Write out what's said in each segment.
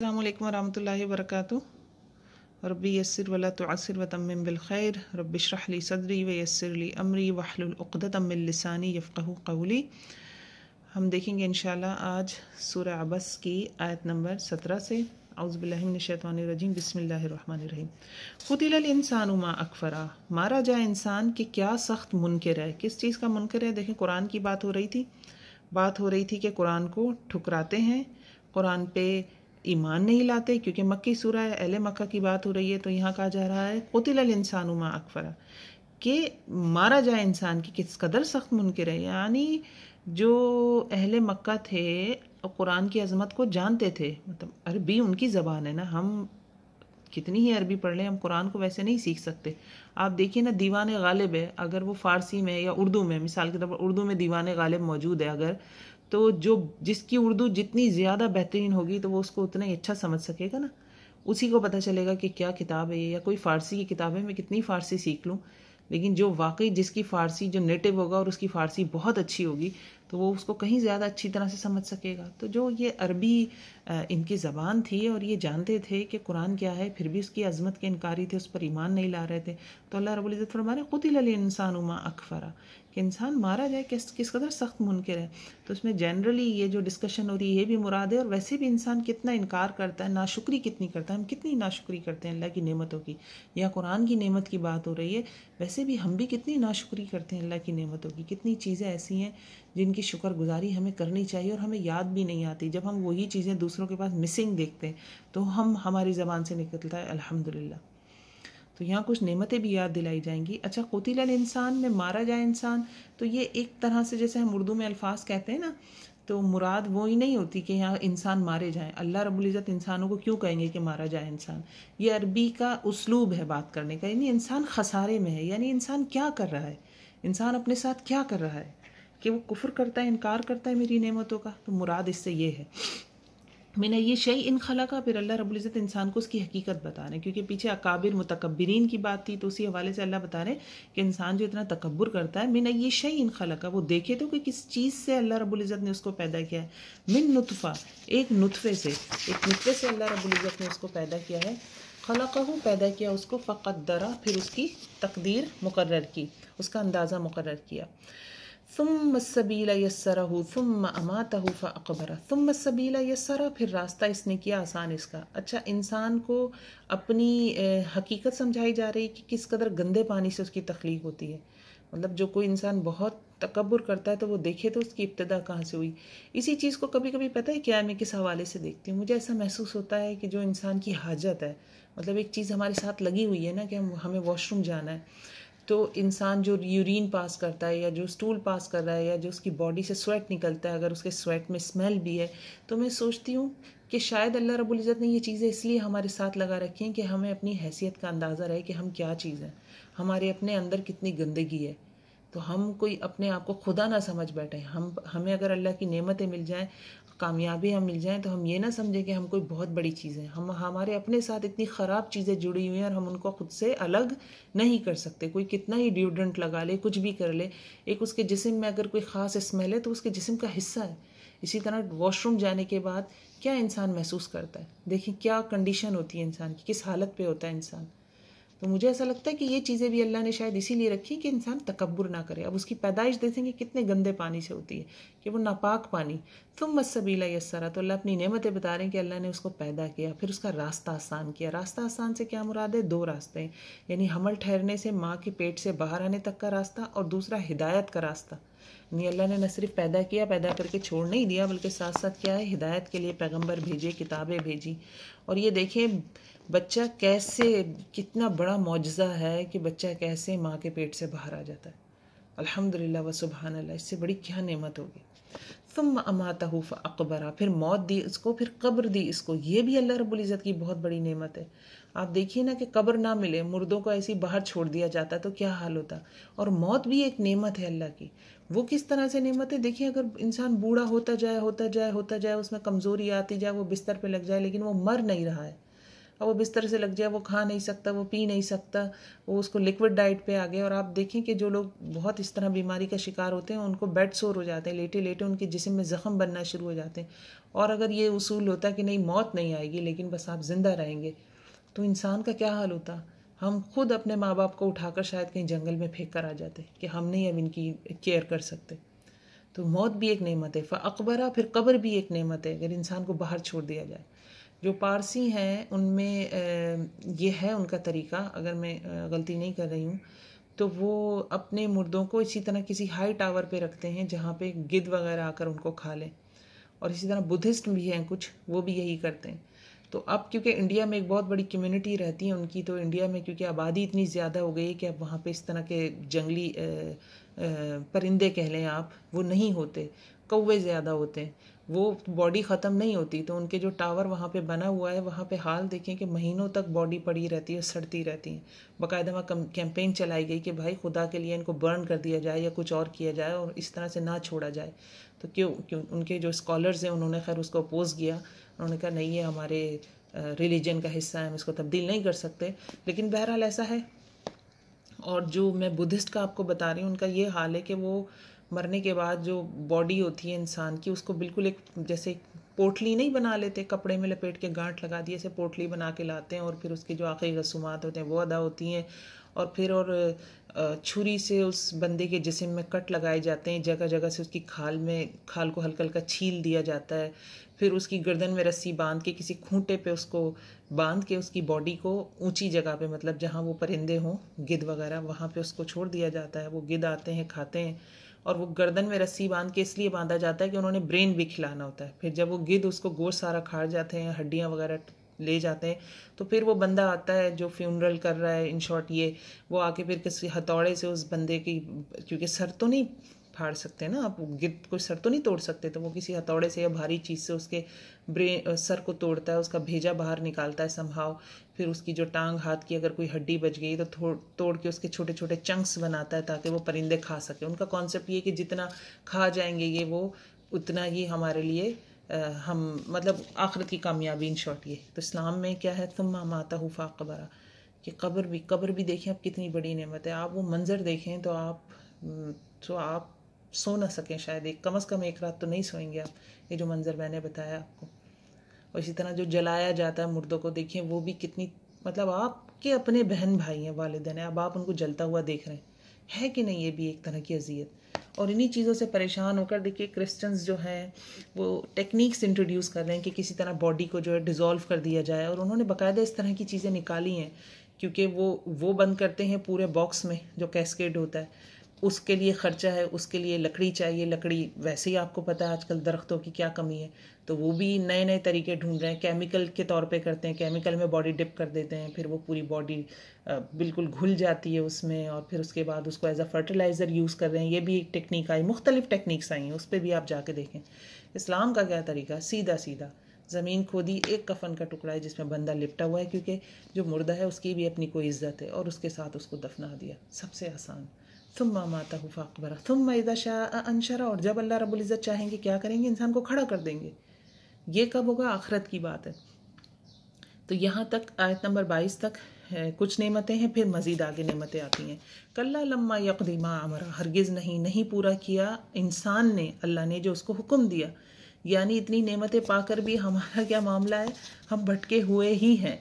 अस्सलामुअलैकुम वरहमतुल्लाहि वबरकातुहू। रब्बी यस्सिर वला तुअस्सिर वतम्मिम बिल खैर। रब्बि इश्रह ली सदरी व यस्सिर ली अमरी वहलुल उक़दतम मिन लिसानी यफ़क़हू क़ौली। हम देखेंगे इंशाअल्लाह आज सूरह अबस की आयत नंबर 17 से। औज़ु बिल्लाहि मिनश शैतानिर रजीम, बिस्मिल्लाहिर रहमानिर रहीम। क़ुतिलल इंसानु मा अकफ़रा, मारा जाए इंसान कि क्या सख्त मुनकिर है। किस चीज़ का मुनकिर है? देखें, कुरान की बात हो रही थी कि कुरान को ठुकराते हैं, कुरान पे ईमान नहीं लाते, क्योंकि मक्की सूरह है, अहले मक्का की बात हो रही है। तो यहाँ कहा जा रहा है क़ुतिलल इंसानु मा अकफ़रा, कि मारा जाए इंसान की किस कदर सख्त मुनकिर है। यानी जो अहले मक्का थे कुरान की अज़मत को जानते थे, मतलब अरबी उनकी ज़बान है ना, हम कितनी ही अरबी पढ़ लें, हम कुरान को वैसे नहीं सीख सकते। आप देखिए ना, दीवान गालिब है, अगर वो फ़ारसी में या उर्दू में, मिसाल के तौर पर उर्दू में दीवान गालिब मौजूद है अगर, तो जो जिसकी उर्दू जितनी ज़्यादा बेहतरीन होगी तो वो उसको उतना ही अच्छा समझ सकेगा ना। उसी को पता चलेगा कि क्या किताब है ये, या कोई फ़ारसी की किताब है, मैं कितनी फ़ारसी सीख लूँ, लेकिन जो वाकई जिसकी फ़ारसी जो नेटिव होगा और उसकी फ़ारसी बहुत अच्छी होगी तो वो उसको कहीं ज़्यादा अच्छी तरह से समझ सकेगा। तो जो ये अरबी इनकी ज़बान थी और ये जानते थे कि कुरान क्या है, फिर भी उसकी अज़मत के इनकारी थे, उस पर ईमान नहीं ला रहे थे। तो अल्लाह रब्बुल इज़्ज़त फरमा रहे क़ुतिलल इंसानु मा अकफ़रा, कि इंसान मारा जाए किस कदर सख्त मुनकिर है। तो उसमें जनरली ये जो डिस्कशन हो रही है ये भी मुराद है, और वैसे भी इंसान कितना इनकार करता है, नाशुक्री कितनी करता है, हम कितनी नाशुक्री करते हैं अल्लाह की नेमतों की। या कुरान की नेमत की बात हो रही है, वैसे भी हम भी कितनी नाशुक्री करते हैं अल्लाह की नेमतों की। कितनी चीज़ें ऐसी हैं जिनकी शुक्रगुजारी हमें करनी चाहिए और हमें याद भी नहीं आती। जब हम वही चीज़ें दूसरों के पास मिसिंग देखते हैं तो हमारी ज़बान से निकलता है अल्हम्दुलिल्लाह। तो यहाँ कुछ नेमतें भी याद दिलाई जाएंगी। अच्छा, क़ुतिलल इंसान में मारा जाए इंसान, तो ये एक तरह से जैसे हम उर्दू में अल्फाज कहते हैं ना, तो मुराद वो ही नहीं होती कि यहाँ इंसान मारे जाएं। अल्लाह रब्बुल इज़्ज़त इंसानों को क्यों कहेंगे कि मारा जाए इंसान? ये अरबी का उस्लूब है बात करने का। यानी इंसान खसारे में है, यानी इंसान क्या कर रहा है, इंसान अपने साथ क्या कर रहा है कि वो कुफ्र करता है, इनकार करता है मेरी नेमतों का। तो मुराद इससे ये है मैंने ये शई इन खला का। फिर अल्लाह रब्बुल इज़्ज़त इंसान को उसकी हकीकत बता रहे हैं, क्योंकि पीछे अकाबिर मुतकब्बिरीन की बात थी, तो उसी हवाले से अल्लाह बता रहे हैं कि इंसान जो इतना तकब्बुर करता है, मैंने ये शई इन खला का, वो देखे तो कि किस चीज़ से अल्लाह रब्बुल इज़्ज़त ने उसको पैदा किया है। मिन नुतफ़ा, एक नुतफ़े से अल्लाह रब्बुल इज़्ज़त ने उसको पैदा किया है। खलक़हू, पैदा किया उसको, फ़क़द्दरा, फिर उसकी तकदीर मुकर्रर की, उसका अंदाज़ा मुकर्रर किया। सुम्म सबीला यस्सरहू सुम्म अमातहू फ़अक़बरा, सुम्म सबीला यस्सरा, फिर रास्ता इसने किया आसान इसका। अच्छा, इंसान को अपनी हकीकत समझाई जा रही कि किस कदर गंदे पानी से उसकी तख्लीक होती है। मतलब जो कोई इंसान बहुत तकब्बुर करता है तो वो देखे तो उसकी इब्तिदा कहाँ से हुई। इसी चीज़ को कभी कभी पता है क्या, मैं किस हवाले से देखती हूँ, मुझे ऐसा महसूस होता है कि जो इंसान की हाजत है, मतलब एक चीज़ हमारे साथ लगी हुई है ना कि हमें वॉशरूम जाना है, तो इंसान जो यूरिन पास करता है या जो स्टूल पास कर रहा है या जो उसकी बॉडी से स्वेट निकलता है, अगर उसके स्वेट में स्मेल भी है, तो मैं सोचती हूँ कि शायद अल्लाह रब्बुल इज़्ज़त ने ये चीज़ें इसलिए हमारे साथ लगा रखी हैं कि हमें अपनी हैसियत का अंदाज़ा रहे कि हम क्या चीज़ हैं, हमारे अपने अंदर कितनी गंदगी है। तो हम कोई अपने आप को खुदा ना समझ बैठे। हमें अगर अल्लाह की नेमतें मिल जाएं, कामयाबियाँ मिल जाएं, तो हम ये ना समझें कि हम कोई बहुत बड़ी चीज़ हैं। हमारे अपने साथ इतनी ख़राब चीज़ें जुड़ी हुई हैं और हम उनको खुद से अलग नहीं कर सकते। कोई कितना ही डिओड्रेंट लगा ले, कुछ भी कर ले, एक उसके जिस्म में अगर कोई ख़ास स्मेल है तो उसके जिस्म का हिस्सा है। इसी तरह वॉशरूम जाने के बाद क्या इंसान महसूस करता है, देखिए क्या कंडीशन होती है इंसान की, किस हालत पे होता है इंसान। तो मुझे ऐसा लगता है कि ये चीज़ें भी अल्लाह ने शायद इसीलिए रखी कि इंसान तकब्बुर ना करे। अब उसकी पैदाइश देखेंगे कितने गंदे पानी से होती है, कि वो नापाक पानी। तुम मस्सबीला यस्सरा, तो अल्लाह अपनी नेमतें बता रहे हैं कि अल्लाह ने उसको पैदा किया, फिर उसका रास्ता आसान किया। रास्ता आसान से क्या मुराद है? दो रास्ते हैं, यानी हमल ठहरने से माँ के पेट से बाहर आने तक का रास्ता, और दूसरा हिदायत का रास्ता। यानी अल्लाह ने न सिर्फ पैदा किया, पैदा करके छोड़ नहीं दिया, बल्कि साथ साथ क्या है, हिदायत के लिए पैगंबर भेजे, किताबें भेजी। और ये देखें बच्चा कैसे, कितना बड़ा मौजज़ा है कि बच्चा कैसे माँ के पेट से बाहर आ जाता है। अल्हम्दुलिल्लाह व सुबहान अल्लाह, इससे बड़ी क्या नेमत होगी। सुम्मा अमातहू फ़अक़बरा, फिर मौत दी इसको, फिर कब्र दी इसको। ये भी अल्लाह रब्बुल इज़्ज़त की बहुत बड़ी नेमत है। आप देखिए ना कि कब्र ना मिले, मुर्दों को ऐसे ही बाहर छोड़ दिया जाता तो क्या हाल होता। और मौत भी एक नेमत है अल्लाह की। वो किस तरह से नेमत है? देखिए, अगर इंसान बूढ़ा होता जाए, उसमें कमज़ोरी आती जाए, वो बिस्तर पर लग जाए, लेकिन वो मर नहीं रहा है। अब वो बिस्तर से लग जाए, वो खा नहीं सकता, वो पी नहीं सकता, वो उसको लिक्विड डाइट पे आ गया। और आप देखें कि जो लोग बहुत इस तरह बीमारी का शिकार होते हैं उनको बेड सोर हो जाते हैं, लेटे लेटे उनके जिस्म में ज़ख़म बनना शुरू हो जाते हैं। और अगर ये उसूल होता कि नहीं मौत नहीं आएगी लेकिन बस आप ज़िंदा रहेंगे, तो इंसान का क्या हाल होता। हम खुद अपने माँ बाप को उठाकर शायद कहीं जंगल में फेंक कर आ जाते कि हम नहीं अब इनकी केयर कर सकते। तो मौत भी एक नेमत है, फ़अक़बरा, फिर कब्र भी एक नेमत है अगर इंसान को बाहर छोड़ दिया जाए। जो पारसी हैं उनमें ये है उनका तरीका, अगर मैं गलती नहीं कर रही हूँ तो वो अपने मुर्दों को इसी तरह किसी हाई टावर पे रखते हैं जहाँ पे गिद्ध वगैरह आकर उनको खा लें। और इसी तरह बुद्धिस्ट भी हैं कुछ, वो भी यही करते हैं। तो अब क्योंकि इंडिया में एक बहुत बड़ी कम्युनिटी रहती है उनकी, तो इंडिया में क्योंकि आबादी इतनी ज़्यादा हो गई है कि अब वहाँ पे इस तरह के जंगली परिंदे कह लें आप, वो नहीं होते। कौवे ज़्यादा होते हैं, वो बॉडी ख़त्म नहीं होती। तो उनके जो टावर वहाँ पे बना हुआ है वहाँ पे हाल देखें कि महीनों तक बॉडी पड़ी रहती है, सड़ती रहती है। बाकायदा वहाँ कैंपेन चलाई गई कि भाई खुदा के लिए इनको बर्न कर दिया जाए या कुछ और किया जाए और इस तरह से ना छोड़ा जाए। तो क्यों उनके जो स्कॉलर्स हैं उन्होंने खैर उसको अपोज़ किया। उन्होंने कहा नहीं, ये हमारे रिलीजन का हिस्सा है, हम इसको तब्दील नहीं कर सकते। लेकिन बहरहाल ऐसा है। और जो मैं बुद्धिस्ट का आपको बता रही हूँ उनका ये हाल है कि वो मरने के बाद जो बॉडी होती है इंसान की, उसको बिल्कुल एक जैसे पोटली नहीं बना लेते, कपड़े में लपेट के गांठ लगा दिए, ऐसे पोटली बना के लाते हैं और फिर उसके जो आखिरी रसूमात होते हैं वो अदा होती हैं। और फिर छुरी से उस बंदे के जिस्म में कट लगाए जाते हैं, जगह जगह से उसकी खाल को हल्का हल्का छील दिया जाता है। फिर उसकी गर्दन में रस्सी बांध के किसी खूंटे पे उसको बांध के उसकी बॉडी को ऊंची जगह पे, मतलब जहाँ वो परिंदे हों गिद्ध वगैरह, वहाँ पे उसको छोड़ दिया जाता है। वो गिद्ध आते हैं, खाते हैं। और वो गर्दन में रस्सी बांध के इसलिए बांधा जाता है कि उन्होंने ब्रेन भी खिलाना होता है। फिर जब वो गिद्ध उसको गोश्त सारा खा जाते हैं, हड्डियाँ वगैरह ले जाते हैं, तो फिर वो बंदा आता है जो फ्यूनरल कर रहा है, इन शॉर्ट ये, वो आके फिर किसी हथौड़े से उस बंदे की, क्योंकि सर तो नहीं फाड़ सकते ना आप, गिद्ध कोई सर तो नहीं तोड़ सकते, तो वो किसी हथौड़े से या भारी चीज़ से उसके सर को तोड़ता है, उसका भेजा बाहर निकालता है समहाव। फिर उसकी जो टांग हाथ की अगर कोई हड्डी बच गई तो तोड़ के उसके छोटे छोटे चंक्स बनाता है ताकि वो परिंदे खा सके। उनका कॉन्सेप्ट ये कि जितना खा जाएंगे ये वो, उतना ही हमारे लिए हम मतलब आखिरत की कामयाबी, इन शॉर्ट ये। तो इस्लाम में क्या है, तुम्मा माता हुफा कबरा, कि कब्र भी देखें आप कितनी बड़ी नेमत है। आप वो मंज़र देखें तो आप सो ना सकें शायद, एक कम से कम एक रात तो नहीं सोएंगे आप, ये जो मंज़र मैंने बताया आपको। और इसी तरह जो जलाया जाता है मुर्दों को, देखें वो भी कितनी, मतलब आपके अपने बहन भाई हैं, वालिदैन हैं, अब आप उनको जलता हुआ देख रहे हैं, है कि नहीं, ये भी एक तरह की अजियत। और इन्हीं चीज़ों से परेशान होकर देखिए क्रिश्चियंस जो हैं वो टेक्निक्स इंट्रोड्यूस कर रहे हैं कि किसी तरह बॉडी को जो है डिज़ोल्व कर दिया जाए। और उन्होंने बाकायदा इस तरह की चीज़ें निकाली हैं, क्योंकि वो बंद करते हैं पूरे बॉक्स में जो कैस्केड होता है, उसके लिए ख़र्चा है, उसके लिए लकड़ी चाहिए। लकड़ी वैसे ही आपको पता है आजकल दरख्तों की क्या कमी है, तो वो भी नए नए तरीके ढूंढ रहे हैं। केमिकल के तौर पे करते हैं, केमिकल में बॉडी डिप कर देते हैं, फिर वो पूरी बॉडी बिल्कुल घुल जाती है उसमें, और फिर उसके बाद उसको एज अ फर्टिलाइज़र यूज़ कर रहे हैं। ये भी एक टेक्निक आई, मुख्तलिफ टेक्निक्स आई हैं, उस पर भी आप जाके देखें। इस्लाम का क्या तरीका, सीधा सीधा ज़मीन खोदी, एक कफन का टुकड़ा है जिसमें बंदा लिपटा हुआ है, क्योंकि जो मुर्दा है उसकी भी अपनी कोई इज़्ज़त है, और उसके साथ उसको दफना दिया, सबसे आसान। थुम्मा माता हुफा अकबरा थुम्मा इज़ा शाअ अंशरा, और जब अल्लाह रब्बुल इज़्ज़त चाहेंगे क्या करेंगे, इंसान को खड़ा कर देंगे। ये कब होगा, आखिरत की बात है। तो यहाँ तक आयत नंबर 22 तक कुछ नेमतें हैं, फिर मज़ीद आगे नेमतें आती हैं। कल्ला लम्मा यक़दी मा अमरा, हरगिज़ नहीं पूरा किया इंसान ने, अल्लाह ने जो उसको हुक्म दिया। यानी इतनी नेमतें पाकर भी हमारा क्या मामला है, हम भटके हुए ही हैं।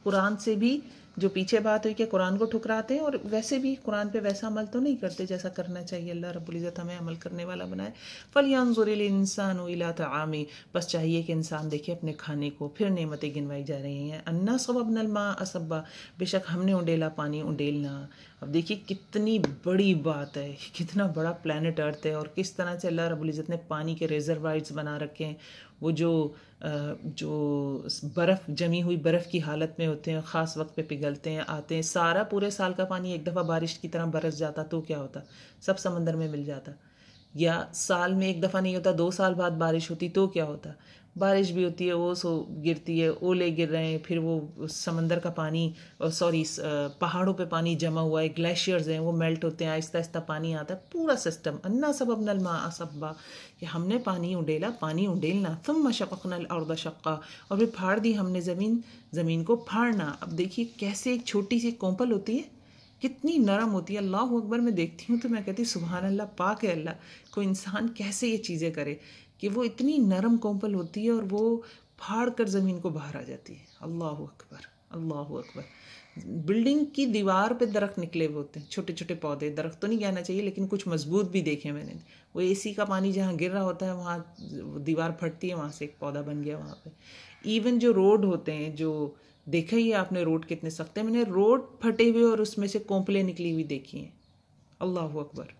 कुरान से भी जो पीछे बात हुई कि कुरान को ठुकराते हैं, और वैसे भी कुरान पे वैसा अमल तो नहीं करते जैसा करना चाहिए। अल्लाह रब्बुल इज़्ज़त हमें अमल करने वाला बनाए। फ़लयंज़ुरिल इंसानु इला तआमी, बस चाहिए कि इंसान देखे अपने खाने को। फिर नेमतें गिनवाई जा रही हैं। अन्ना सबबनल मा असब्बा, बेशक हमने उंडेला पानी उंडेलना। अब देखिए कितनी बड़ी बात है, कितना बड़ा प्लैनेट अर्थ है, और किस तरह से अल्लाह रब्बुल इज़्ज़त ने पानी के रिजर्वायर्स बना रखे हैं। वो जो बर्फ़ जमी हुई बर्फ़ की हालत में होते हैं, ख़ास वक्त पे पिघलते हैं, आते हैं। सारा पूरे साल का पानी एक दफ़ा बारिश की तरह बरस जाता तो क्या होता, सब समंदर में मिल जाता। या साल में एक दफ़ा नहीं होता, 2 साल बाद बारिश होती तो क्या होता। बारिश भी होती है, ओस गिरती है, ओले गिर रहे हैं, फिर वो समंदर का पानी, सॉरी पहाड़ों पे पानी जमा हुआ है, ग्लेशियर्स हैं वो मेल्ट होते हैं, आहिस्ता आहिस्ता पानी आता है, पूरा सिस्टम। अन्ना सबबनल माअ सब्बा, कि हमने पानी उंडेला, पानी उंडेलना। थुम्मा शक़क़नल अर्द शक़्क़ा, और फिर फाड़ दी हमने ज़मीन को फाड़ना। अब देखिए कैसे एक छोटी सी कोंपल होती है, कितनी नरम होती है। अल्लाह अकबर, मैं देखती हूँ तो मैं कहती हूँ सुभान अल्लाह, पाक है अल्लाह, कोई इंसान कैसे ये चीज़ें करे कि वो इतनी नरम कोंपल होती है और वो फाड़ कर ज़मीन को बाहर आ जाती है। अल्लाह अकबर, अल्लाह अकबर। बिल्डिंग की दीवार पे दरख्त निकले हुए होते हैं, छोटे छोटे पौधे, दरख्त तो नहीं कहना चाहिए लेकिन कुछ मजबूत भी देखे मैंने। वो एसी का पानी जहाँ गिर रहा होता है वहाँ दीवार फटती है, वहाँ से एक पौधा बन गया वहाँ पे। इवन जो रोड होते हैं, जो देखा ही है आपने रोड कितने सख्त हैं, मैंने रोड फटे हुए और उसमें से कोंपलें निकली हुई देखी हैं। अल्लाह अकबर।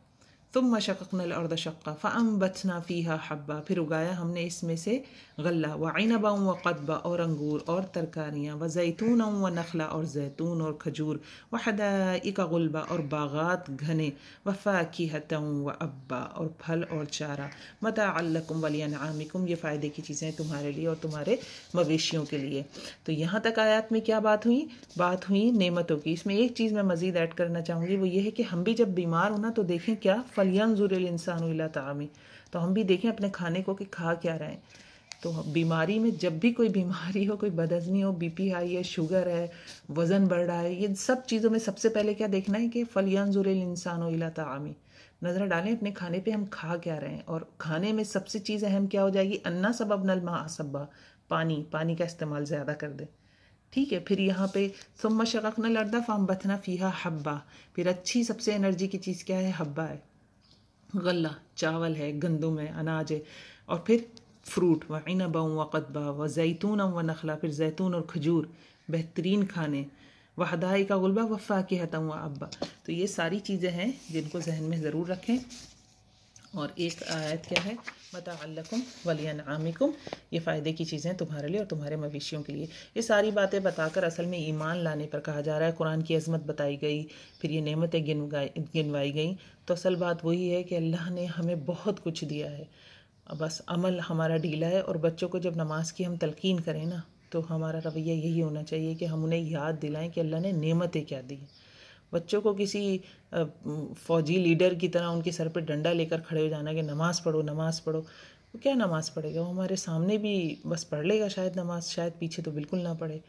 तुम शक़क़नल अर्द शक़्क़ा फ़अंबतना फ़ीहा हब्बा, फिर उगाया हमने इसमें से गल्ला, व इनबा व क़द्बा, और अंगूर और तरकारियाँ, व ज़ैतून व नखला, और जैतून और खजूर, व हदाइक़ गुल्बा, और बागात घने, व फ़ाकिहतन व अब्बा, और फल और चारा, मताअल लकुम व लिअनआमिकुम, ये फ़ायदे की चीज़ें तुम्हारे लिए और तुम्हारे मवेशियों के लिए। तो यहाँ तक आयत में क्या बात हुई? बात हुई नेमतों की। इसमें एक चीज़ मैं मज़ीद ऐड करना चाहूँगी, वो ये है कि हम भी जब बीमार हो ना तो देखें क्या, फलियंजुरिल इंसानु इला तामी, तो हम भी देखें अपने खाने को कि खा क्या रहे हैं। तो बीमारी में जब भी कोई बीमारी हो, कोई बदहज़मी हो, बीपी हाई है, शुगर है, वज़न बढ़ रहा है, ये सब चीज़ों में सबसे पहले क्या देखना है कि फलियंजुरिल इंसानु इला तामी, नज़र डालें अपने खाने पे हम खा क्या रहे हैं। और खाने में सबसे चीज़ अहम क्या हो जाएगी, अन्ना सबबनल माअ सब्बा, पानी, पानी का इस्तेमाल ज़्यादा कर दें। ठीक है, फिर यहाँ पे सुम्मा शक़क़नल अर्द फ़अंबतना फ़ीहा हब्बा, फिर अच्छी सबसे एनर्जी की चीज़ क्या है, हब्बा है, गल्ला चावल है, गंदुम है, अनाज है, और फिर फ्रूट, व इनबा व क़द्बा, व ज़ैतून व नखला, फिर जैतून और खजूर, बेहतरीन खाने, व हदाइक़ गुल्बा, व फ़ाकिहतन व अब्बा। तो ये सारी चीज़ें हैं जिनको जहन में ज़रूर रखें। और एक आयत क्या है, मताअल लकुम व लिअनआमिकुम, ये फ़ायदे की चीज़ें तुम्हारे लिए और तुम्हारे मवेशियों के लिए। ये सारी बातें बताकर असल में ईमान लाने पर कहा जा रहा है। कुरान की अज़मत बताई गई, फिर ये नेमतें गिनवाई गई। तो असल बात वही है कि अल्लाह ने हमें बहुत कुछ दिया है, बस अमल हमारा ढीला है। और बच्चों को जब नमाज की हम तलकीन करें ना, तो हमारा रवैया यही होना चाहिए कि हम उन्हें याद दिलाएं कि अल्लाह ने नेमतें क्या दी। बच्चों को किसी फ़ौजी लीडर की तरह उनके सर पे डंडा लेकर खड़े हो जाना कि नमाज़ पढ़ो, नमाज़ पढ़ो, वो क्या नमाज़ पढ़ेगा? वो हमारे सामने भी बस पढ़ लेगा शायद नमाज़, शायद पीछे तो बिल्कुल ना पढ़े।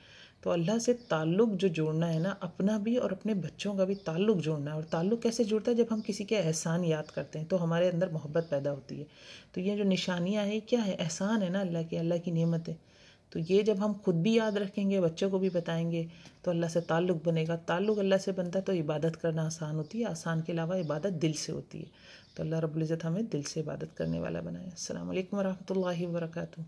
तो अल्लाह से ताल्लुक़ जो जोड़ना है ना, अपना भी और अपने बच्चों का भी ताल्लुक़ जोड़ना है। और ताल्लुक़ कैसे जुड़ता है? जब हम किसी के एहसान याद करते हैं तो हमारे अंदर मोहब्बत पैदा होती है। तो ये जो निशानियाँ हैं क्या है? एहसान है ना अल्लाह के, अल्लाह की नेमत है। तो ये जब हम खुद भी याद रखेंगे, बच्चों को भी बताएंगे, तो अल्लाह से ताल्लुक़ बनेगा। ताल्लुक़ अल्लाह से बनता है तो इबादत करना आसान होती है, आसान के अलावा इबादत दिल से होती है। तो अल्लाह रब्बुल इज़्ज़त हमें दिल से इबादत करने वाला बनाए। अस्सलामु अलैकुम व रहमतुल्लाहि व बरकातुहू।